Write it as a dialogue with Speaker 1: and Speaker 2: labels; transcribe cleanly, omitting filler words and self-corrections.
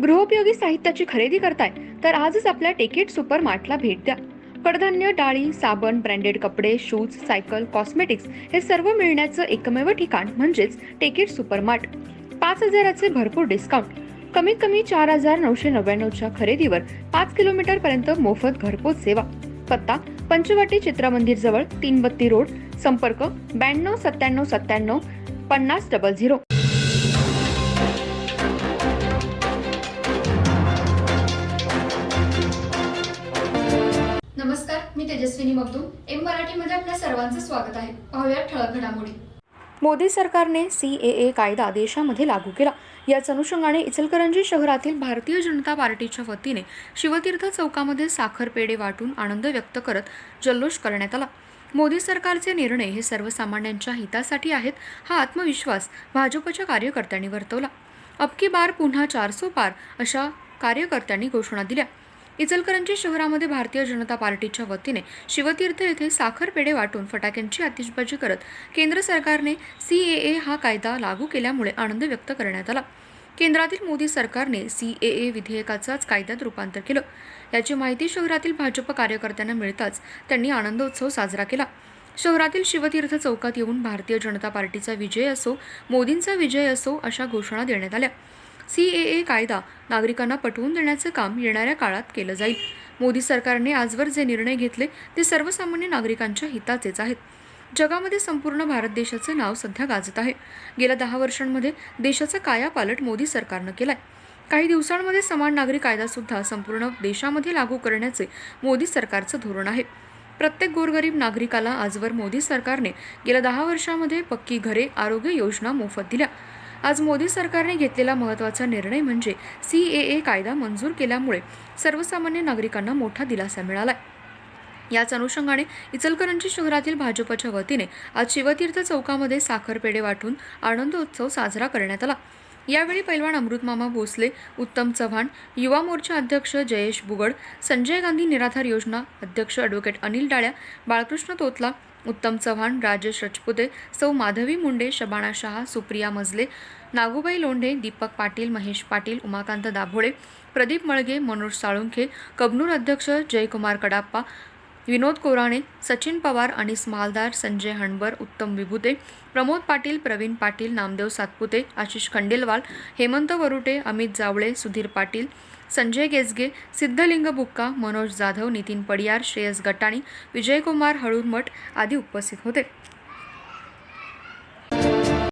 Speaker 1: गृहोपयोगी साहित्याची खरेदी करताय तर आजच आपल्या टेकेट सुपर मार्टला भेट द्या. कडधान्य, डाळी, साबण, ब्रँडेड कपडे, शूज, सायकल, कॉस्मेटिक्स हे सर्व मिळण्याचं एकमेव ठिकाण म्हणजेच टेकेट सुपर मार्ट. 5,000चे भरपूर डिस्काउंट. कमीत कमी 4,999च्या खरेदीवर 5 किलोमीटर पर्यंत मोफत घरपोच सेवा. पत्ता: पंचवटी चित्रमंदिर जवळ, 332 रोड. संपर्क: 92 97 97 5000.
Speaker 2: नमस्कार, मी तेजस्विनी मगदूम. एम मराठीमध्ये आपल्या सर्वांचं स्वागत आहे. पाहूया ठळक घडामोडी.
Speaker 1: मोदी सरकारने CAA कायदा देशामध्ये लागू केला. याच अनुषंगाने इचलकरंजी शहरातील भारतीय जनता पार्टीच्या वतीने शिवतीर्थ चौकामध्ये साखर पेढे वाटून आनंद व्यक्त करत जल्लोष करण्यात आला. मोदी सरकारचे निर्णय हे सर्वसामान्यांच्या हितासाठी आहेत, हा आत्मविश्वास भाजपच्या कार्यकर्त्यांनी वर्तवला. अब की बार पुन्हा 400 पार अशा कार्यकर्त्यांनी घोषणा दिल्या. इचलकरंजी शहरामध्ये भारतीय जनता पार्टीच्या वतीने शिवतीर्थ येथे साखर पेढे वाटून फटाक्यांची आतिषबाजी करत केंद्र सरकारने CAA हा कायदा लागू केल्यामुळे आनंद व्यक्त करण्यात आला. केंद्रातील मोदी सरकारने CAA विधेयकाचाच कायद्यात रूपांतर केलं. याची माहिती शहरातील भाजप कार्यकर्त्यांना मिळताच त्यांनी आनंदोत्सव साजरा केला. शहरातील शिवतीर्थ चौकात येऊन भारतीय जनता पार्टीचा विजय असो, मोदींचा विजय असो अशा घोषणा देण्यात आल्या. CAA कायदा नागरिकांना पटवून देण्याचे काम येणाऱ्या काळात केलं जाईल. मोदी सरकारने आजवर जे निर्णय घेतले ते सर्वसामान्य नागरिकांच्या हिताचेच आहेत. जगामध्ये संपूर्ण भारत देशाचे नाव सध्या गाजत आहे. गेल्या 10 वर्षांमध्ये देशाचा कायापालट मोदी सरकारनं केलाय. काही दिवसांमध्ये समान नागरी कायदा सुद्धा संपूर्ण देशामध्ये लागू करण्याचे मोदी सरकारचं धोरण आहे. प्रत्येक गोरगरीब नागरिकाला आजवर मोदी सरकारने गेल्या 10 वर्षांमध्ये पक्की घरे, आरोग्य योजना मोफत दिल्या. आज मोदी सरकारने घेतलेला महत्त्वाचा निर्णय म्हणजे CAA कायदा मंजूर केल्यामुळे सर्वसामान्य नागरिकांना मोठा दिलासा मिळालाय. याच अनुषंगाने इचलकरंजी शहरातील भाजपच्या वतीने आज शिवतीर्थ चौकामध्ये साखर पेढे वाटून आनंदोत्सव साजरा करण्यात आला. यावेळी पैलवान अमृतमामा भोसले, उत्तम चव्हाण, युवा मोर्चा अध्यक्ष जयेश बुगड, संजय गांधी निराधार योजना अध्यक्ष ॲडव्होकेट अनिल डाळ्या, बाळकृष्ण तोतला, उत्तम चव्हाण, राजेश रजपुते, सौ माधवी मुंडे, शबाना शहा, सुप्रिया मजले, नागूबाई लोंढे, दीपक पाटील, महेश पाटील, उमाकांत दाभोळे, प्रदीप मळगे, मनोज साळुंखे, कबनूर अध्यक्ष जयकुमार कडाप्पा, विनोद कोराणे, सचिन पवार, अनिस मालदार, संजय हणबर, उत्तम विभूते, प्रमोद पाटील, प्रवीण पाटील, नामदेव सातपुते, आशिष खंडेलवाल, हेमंत वरुटे, अमित जावळे, सुधीर पाटील, संजय गेजगे, सिद्धलिंग बुक्का, मनोज जाधव, नितीन पडियार, श्रेयस गटाणी, विजयकुमार हळूरमठ आदी उपस्थित होते.